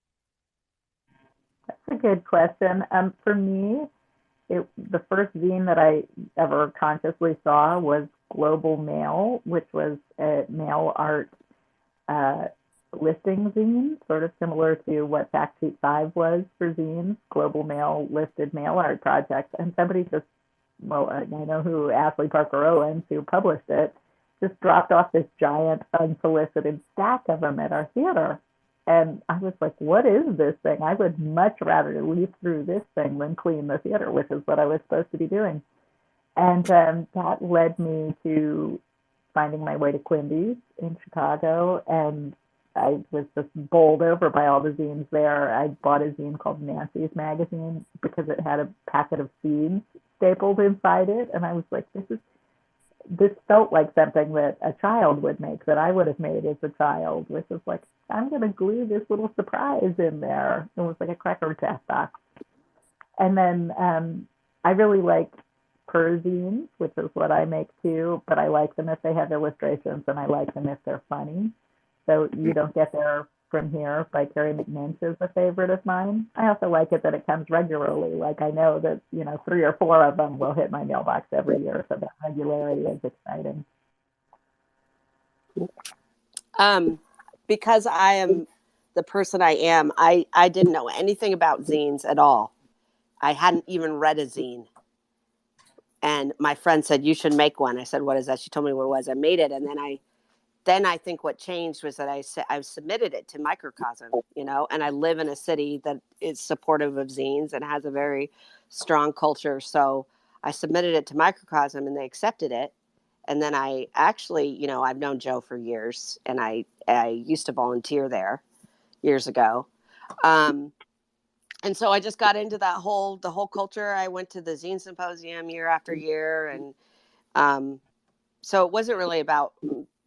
That's a good question. For me, the first zine that I ever consciously saw was Global Mail, which was a mail art listing zine, sort of similar to what Fact Sheet 5 was for zines. Global Mail listed mail art projects, and somebody I know who, Ashley Parker Owens, who published it, just dropped off this giant unsolicited stack of them at our theater. And I was like, what is this thing? I would much rather leaf through this thing than clean the theater, which is what I was supposed to be doing. And that led me to finding my way to Quimby's in Chicago. And I was just bowled over by all the zines there. I bought a zine called Nancy's Magazine because it had a packet of seeds stapled inside it. And I was like, this felt like something that a child would make, that I would have made as a child, which is like, I'm going to glue this little surprise in there. It was like a Cracker Jack box. And then I really like perzines, which is what I make too, but I like them if they have illustrations, and I like them if they're funny. So You Don't Get There From Here by Carrie McNinch is a favorite of mine. I also like it that it comes regularly. Like I know that, 3 or 4 of them will hit my mailbox every year, so that regularity is exciting. Because I am the person I am, I didn't know anything about zines at all. I hadn't even read a zine. And my friend said, you should make one. I said, what is that? She told me what it was. I made it. And then I think what changed was that I submitted it to Microcosm, and I live in a city that is supportive of zines and has a very strong culture. So I submitted it to Microcosm, and they accepted it. And then I actually, I've known Joe for years, and I used to volunteer there years ago. And so I just got into the whole culture. I went to the zine symposium year after year. And so it wasn't really about,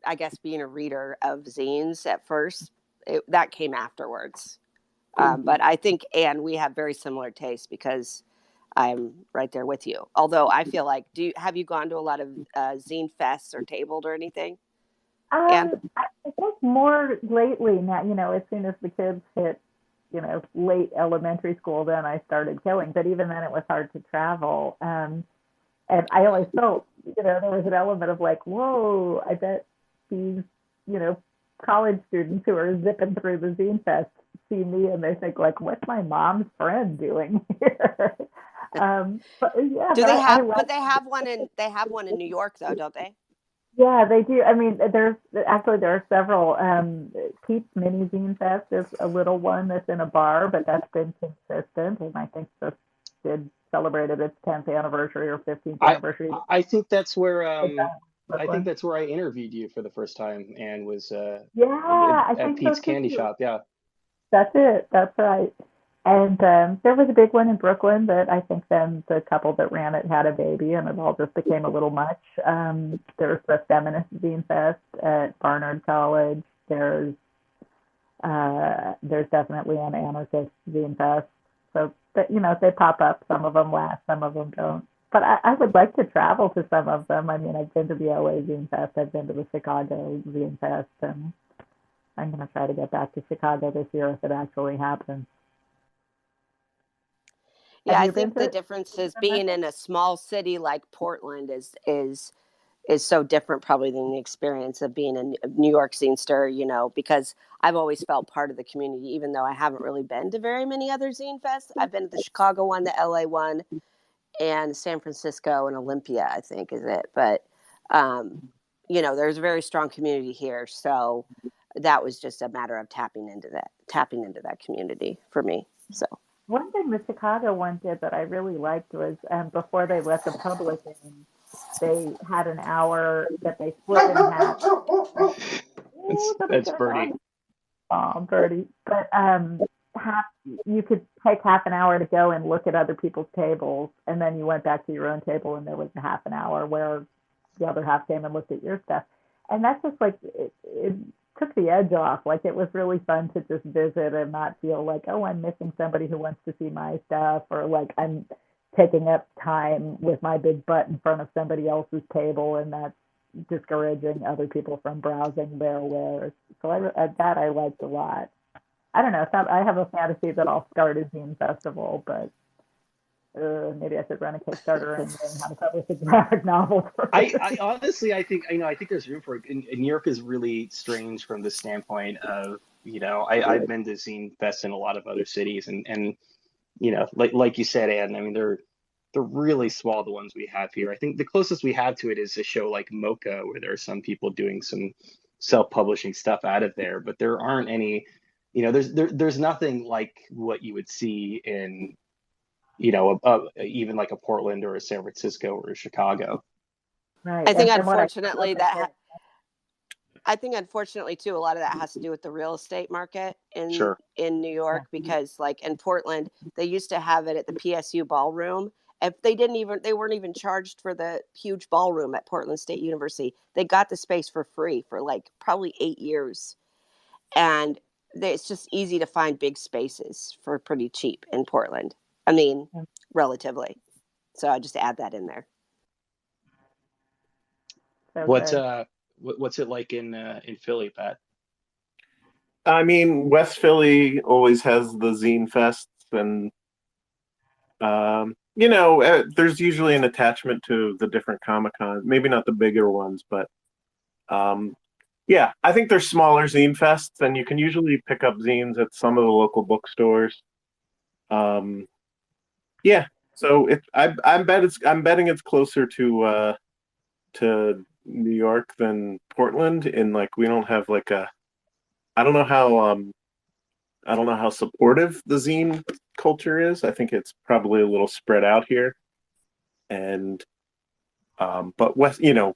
I guess, being a reader of zines at first. That came afterwards. But I think, Anne, we have very similar tastes because I'm right there with you. Although I feel like, have you gone to a lot of zine fests or tabled or anything? I think more lately now, as soon as the kids hit, late elementary school, then I started killing. But even then it was hard to travel. And I always felt, there was an element of like, whoa, I bet these, college students who are zipping through the zine fest see me and they think like, what's my mom's friend doing here? But yeah, Do they have? But they have one in New York, though, don't they? Yeah, they do. I mean, there are several. Pete's Mini Zine Fest is a little one that's in a bar, but that's been consistent, and I think this did celebrated its 10th anniversary or 15th anniversary. I think that's where I think that's where I interviewed you for the first time and was at Pete's Candy Shop. Yeah. That's it. That's right. And there was a big one in Brooklyn that I think then the couple that ran it had a baby and it all just became a little much. There's the Feminist Zine Fest at Barnard College. There's definitely an Anarchist Zine Fest. So, they pop up. Some of them last, some of them don't. But I would like to travel to some of them. I mean, I've been to the LA Zine Fest. I've been to the Chicago Zine Fest. And I'm going to try to get back to Chicago this year if it actually happens. Yeah, I think the difference is being in a small city like Portland is so different probably than the experience of being a New York Zinester, because I've always felt part of the community, even though I haven't really been to very many other Zine Fests. I've been to the Chicago one, the LA one, and San Francisco and Olympia, I think is it. But, there's a very strong community here. So that was just a matter of tapping into that community for me. So. One thing the Chicago one did that I really liked was before they let the public in, they had an hour that they split in half. That's Birdie. Oh, Birdie. But you could take half an hour to go and look at other people's tables, and then you went back to your own table, and there was a half an hour where the other half came and looked at your stuff. And that's just like it took the edge off. Like, it was really fun to just visit and not feel like, oh, I'm missing somebody who wants to see my stuff, or like I'm taking up time with my big butt in front of somebody else's table, and that's discouraging other people from browsing their wares. So I liked a lot. I don't know. I have a fantasy that I'll start a zine festival, but maybe I should run a Kickstarter and learn how to publish a graphic novel. I honestly, I think there's room for it. And New York is really strange from the standpoint of, I've been to Zine Fest in a lot of other cities, and like you said, Ann, I mean, they're really small, the ones we have here. I think the closest we have to it is a show like Mocha, where there are some people doing some self-publishing stuff out of there, but there aren't any, there's nothing like what you would see in, even like a Portland or a San Francisco or a Chicago. Right. I think unfortunately too, a lot of that has to do with the real estate market in New York, because like in Portland, they used to have it at the PSU ballroom. If they weren't even charged for the huge ballroom at Portland State University. They got the space for free for like probably 8 years. And it's just easy to find big spaces for pretty cheap in Portland. I mean, relatively. So I just add that in there. What's it like in Philly, Pat? I mean, West Philly always has the Zine Fests, and there's usually an attachment to the different Comic-Cons. Maybe not the bigger ones, but I think there's smaller Zine Fests, and you can usually pick up zines at some of the local bookstores. So I'm betting it's closer to New York than Portland. In like, we don't have like I don't know how supportive the zine culture is. I think it's probably a little spread out here. And but West Philly,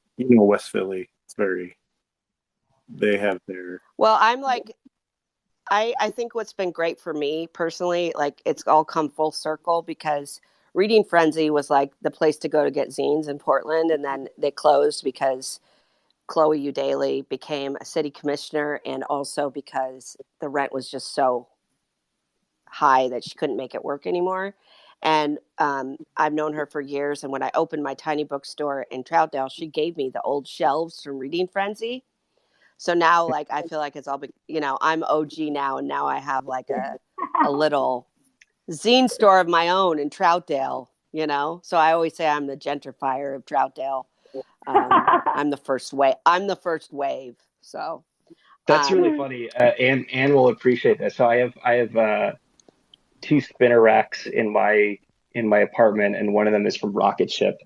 it's they have their. Well, I'm like, I think what's been great for me personally, like, it's all come full circle, because Reading Frenzy was like the place to go to get zines in Portland, and then they closed because Chloe Eudaly became a city commissioner, and also because the rent was just so high that she couldn't make it work anymore. And I've known her for years, and when I opened my tiny bookstore in Troutdale, she gave me the old shelves from Reading Frenzy. So now, like, I feel like it's all, I'm OG now, and now I have like a little zine store of my own in Troutdale, So I always say I'm the gentrifier of Troutdale. I'm the first wave. So that's really funny. Anne will appreciate that. So I have 2 spinner racks in my in my apartment, and one of them is from Rocket Ship.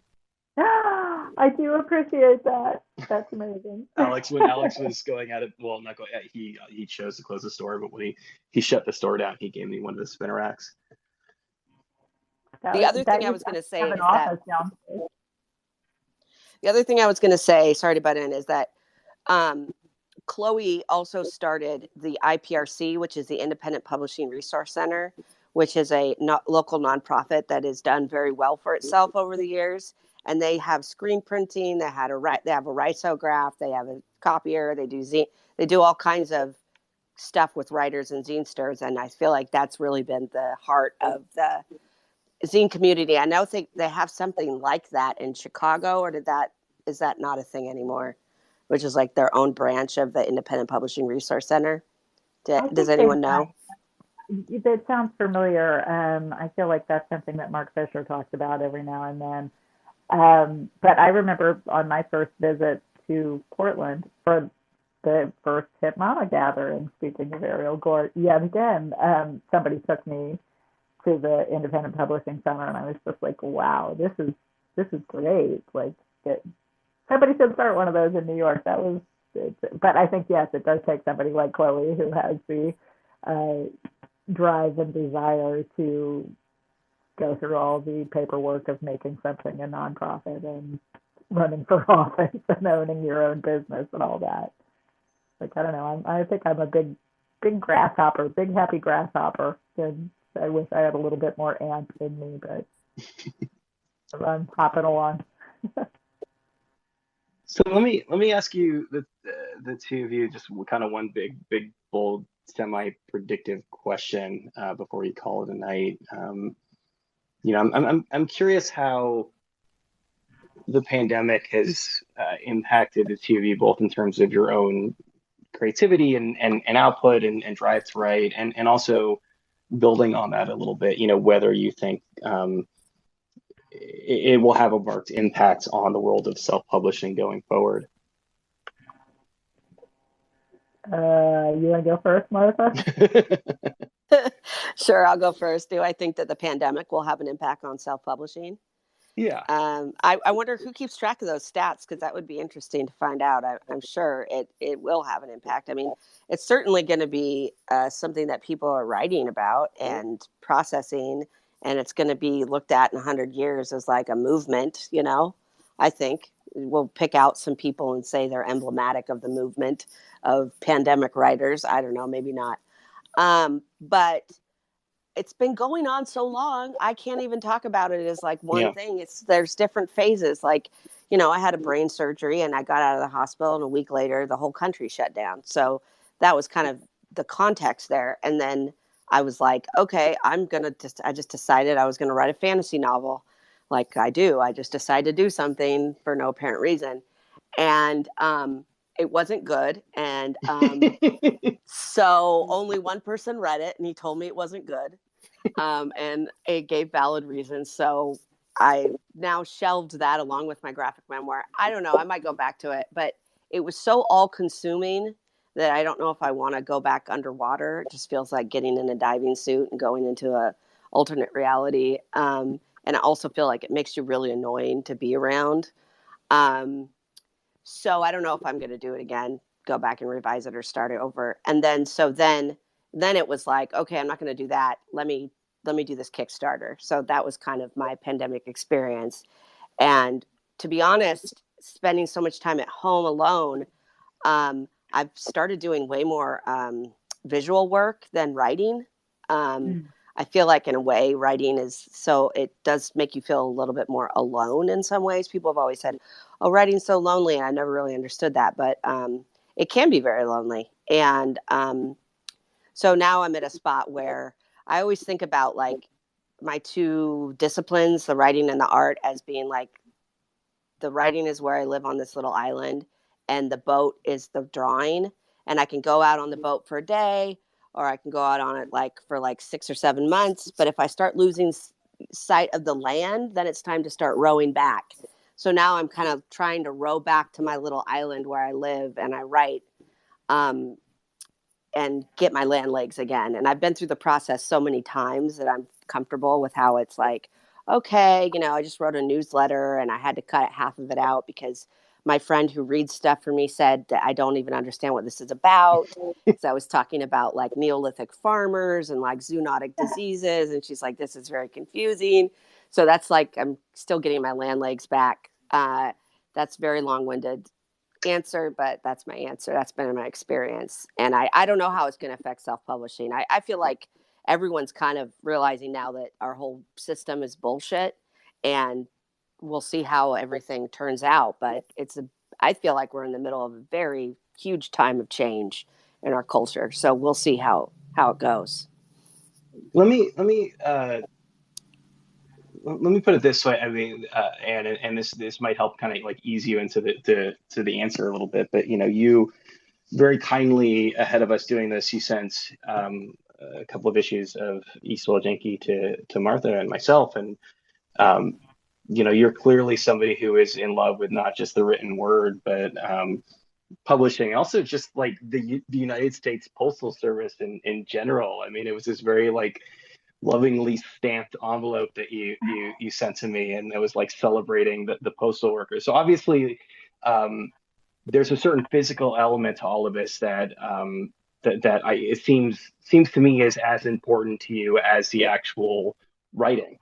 I do appreciate that. That's amazing. When Alex was going at it, well, not going. He chose to close the store, but when he shut the store down, he gave me one of the spinner racks. The other thing I was going to say is that the other thing I was going to say, sorry to butt in, is that Chloe also started the IPRC, which is the Independent Publishing Resource Center, which is a local nonprofit that has done very well for itself over the years. And they have screen printing. They have a risograph. They have a copier. They do all kinds of stuff with writers and zinesters. And I feel like that's really been the heart of the zine community. I know they have something like that in Chicago, or is that not a thing anymore? Which is like their own branch of the Independent Publishing Resource Center. Does anyone know? That sounds familiar. I feel like that's something that Mark Fisher talks about every now and then. But I remember on my first visit to Portland for the first Hip Mama gathering, speaking of Ariel Gort, yet again, somebody took me to the Independent Publishing Center, and I was just like, wow, this is great. Like, somebody should start one of those in New York. But I think, yes, it does take somebody like Chloe who has the drive and desire to go through all the paperwork of making something a nonprofit and running for office and owning your own business and all that. Like, I don't know. I think I'm a big grasshopper, big happy grasshopper. And I wish I had a little bit more ant in me, but I'm hopping along. So let me ask you the two of you just kind of one big bold semi-predictive question before we call it a night. I'm curious how the pandemic has impacted the two of you, both in terms of your own creativity and output and drive to write, and also building on that a little bit. Whether you think it will have a marked impact on the world of self-publishing going forward. You want to go first, Martha? Sure, I'll go first. Do I think that the pandemic will have an impact on self-publishing? Yeah. I wonder who keeps track of those stats, because that would be interesting to find out. I'm sure it will have an impact. I mean, it's certainly going to be something that people are writing about and processing, and it's going to be looked at in 100 years as like a movement, I think. We'll pick out some people and say they're emblematic of the movement of pandemic writers. I don't know, maybe not. But it's been going on so long, I can't even talk about it as like one thing. There's different phases. Like, I had a brain surgery and I got out of the hospital, and a week later, the whole country shut down. So that was kind of the context there. And then I was like, okay, I just decided I was going to write a fantasy novel. Like I do. I just decided to do something for no apparent reason. And, it wasn't good. And so only one person read it, and he told me it wasn't good. And it gave valid reasons. So I now shelved that along with my graphic memoir. I don't know. I might go back to it, but it was so all consuming that I don't know if I want to go back underwater. It just feels like getting in a diving suit and going into a alternate reality. And I also feel like it makes you really annoying to be around. So I don't know if I'm going to do it again, go back and revise it or start it over. And then it was like, okay, I'm not going to do that. Let me do this Kickstarter. So that was kind of my pandemic experience. And to be honest, spending so much time at home alone, I've started doing way more visual work than writing. I feel like in a way writing it does make you feel a little bit more alone in some ways. People have always said, oh, writing's so lonely. And I never really understood that, but it can be very lonely. And so now I'm at a spot where I always think about like my two disciplines, the writing and the art, as being like the writing is where I live on this little island, and the boat is the drawing. And I can go out on the boat for a day, or I can go out on it for 6 or 7 months. But if I start losing sight of the land, then it's time to start rowing back. So now I'm kind of trying to row back to my little island where I live and I write, and get my land legs again. And I've been through the process so many times that I'm comfortable with how it's like, okay, I just wrote a newsletter and I had to cut half of it out because my friend who reads stuff for me said that I don't even understand what this is about. So I was talking about like Neolithic farmers and like zoonotic diseases. And she's like, this is very confusing. So that's like, I'm still getting my land legs back. That's very long-winded answer, but that's my answer. That's been my experience. And I don't know how it's going to affect self-publishing. I feel like everyone's kind of realizing now that our whole system is bullshit, and we'll see how everything turns out. But I feel like we're in the middle of a very huge time of change in our culture. So we'll see how it goes. Let me put it this way. I mean, and this might help kind of like ease you into the answer a little bit. But you very kindly, ahead of us doing this, you sent a couple of issues of East Yankee to Martha and myself, and you're clearly somebody who is in love with not just the written word, but publishing, also just like the United States Postal Service in general. I mean, it was this very like lovingly stamped envelope that you sent to me, and it was like celebrating the postal workers. So obviously, there's a certain physical element to all of this that it seems to me is as important to you as the actual writing.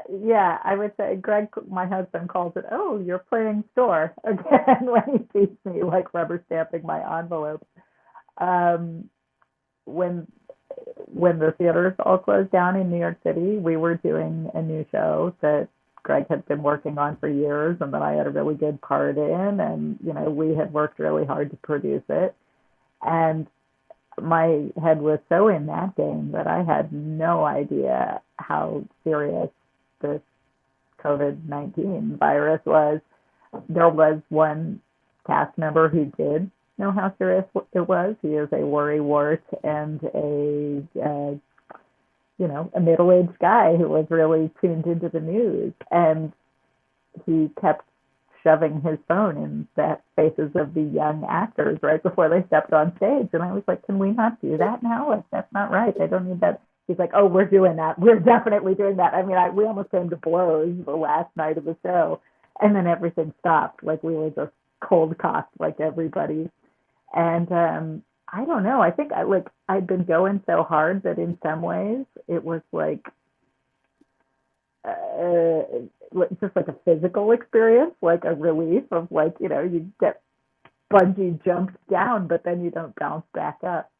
Yeah, I would say Greg, my husband, calls it, "Oh, you're playing store again," when he sees me like rubber stamping my envelope. When the theaters all closed down in New York City, we were doing a new show that Greg had been working on for years, and that I had a really good part in, and we had worked really hard to produce it. And my head was so in that game that I had no idea how serious this COVID-19 virus was. There was one cast member who did know how serious it was. He is a worrywart and a middle-aged guy who was really tuned into the news, and he kept shoving his phone in the faces of the young actors right before they stepped on stage. And I was like, can we not do that now? Like, that's not right. I don't need that. He's like, oh, we're doing that. We're definitely doing that. I mean, we almost came to blows the last night of the show, and then everything stopped. Like, we were just cold cocked like everybody. And I don't know. I think I'd been going so hard that in some ways it was like just like a physical experience, like a relief of like, you get bungee jumped down, but then you don't bounce back up.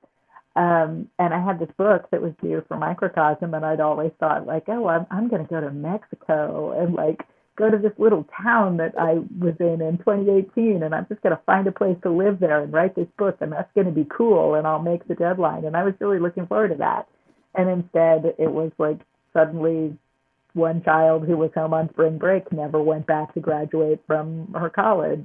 And I had this book that was due for Microcosm, and I'd always thought like, oh, I'm going to go to Mexico and like go to this little town that I was in 2018, and I'm just going to find a place to live there and write this book, and that's going to be cool, and I'll make the deadline. And I was really looking forward to that. And instead, it was like suddenly one child who was home on spring break never went back to graduate from her college.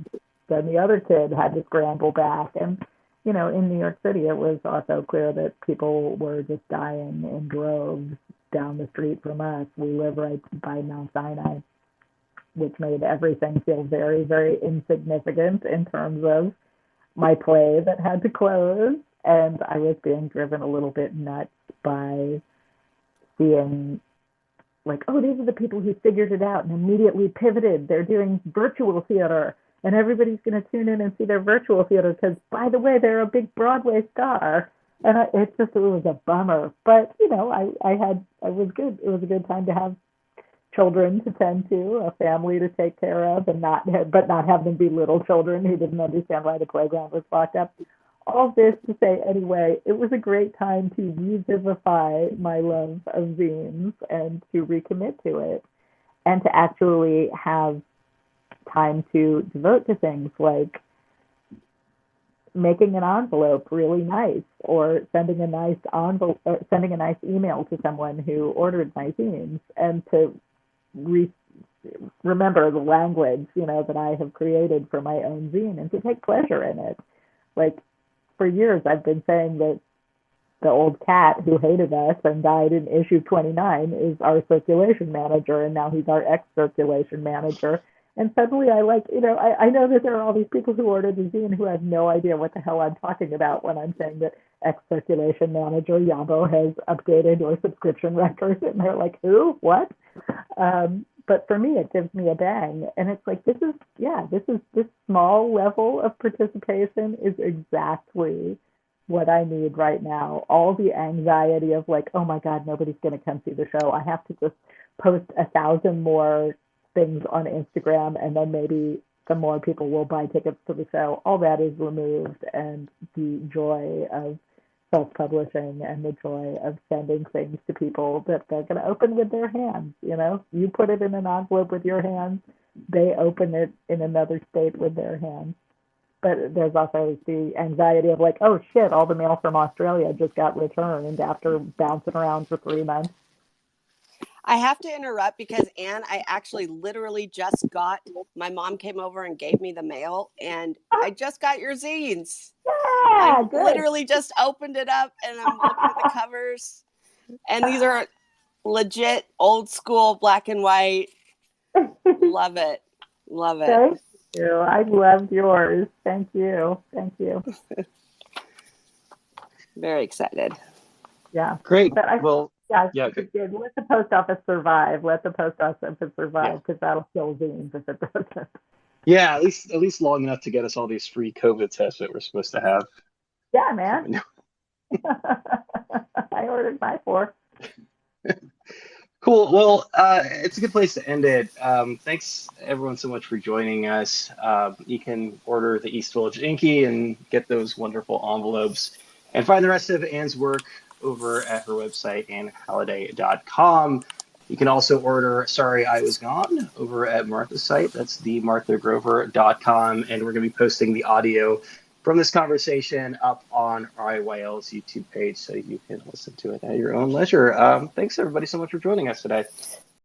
Then the other kid had to scramble back. And, in New York City, it was also clear that people were just dying in droves down the street from us. We live right by Mount Sinai, which made everything feel very, very insignificant in terms of my play that had to close. And I was being driven a little bit nuts by seeing like, oh, these are the people who figured it out and immediately pivoted. They're doing virtual theater, and everybody's going to tune in and see their virtual theater because, by the way, they're a big Broadway star. And it was a bummer. But, I was good. It was a good time to have children to tend to, a family to take care of, and not have them be little children who didn't understand why the playground was locked up. All this to say, anyway, it was a great time to revivify my love of zines and to recommit to it, and to actually have time to devote to things like making an envelope really nice, or sending a nice envelope, or sending a nice email to someone who ordered my zines, and to remember the language, that I have created for my own zine, and to take pleasure in it. Like, for years, I've been saying that the old cat who hated us and died in issue 29 is our circulation manager, and now he's our ex-circulation manager. And suddenly I I know that there are all these people who ordered the zine who have no idea what the hell I'm talking about when I'm saying that X Circulation Manager Yabo has updated your subscription records. And they're like, who? What? But for me, it gives me a bang. And it's like, this small level of participation is exactly what I need right now. All the anxiety of like, oh my God, nobody's going to come see the show. I have to just post 1,000 more things on Instagram, and then maybe some more people will buy tickets to the show. All that is removed, and the joy of self-publishing and the joy of sending things to people that they're going to open with their hands. You put it in an envelope with your hands, they open it in another state with their hands. But there's also the anxiety of like, oh shit, all the mail from Australia just got returned after bouncing around for 3 months. I have to interrupt because, Anne, I actually literally just my mom came over and gave me the mail, and I just got your zines. Yeah, I literally just opened it up, and I'm looking at the covers. And these are legit old school black and white. Love it. Love it. Thank you. I loved yours. Thank you. Very excited. Yeah. Great. But yeah, good. Let the post office survive. Let the post office survive, because that'll kill zines if it doesn't. Yeah, at least long enough to get us all these free COVID tests that we're supposed to have. Yeah, man. I ordered my 4. Cool. Well, it's a good place to end it. Thanks everyone so much for joining us. You can order the East Village Inky and get those wonderful envelopes, and find the rest of Anne's work over at her website, AyunHalliday.com. You can also order Sorry I Was Gone over at Martha's site. That's themarthagrover.com. And we're going to be posting the audio from this conversation up on RIYL's YouTube page so you can listen to it at your own leisure. Thanks everybody so much for joining us today.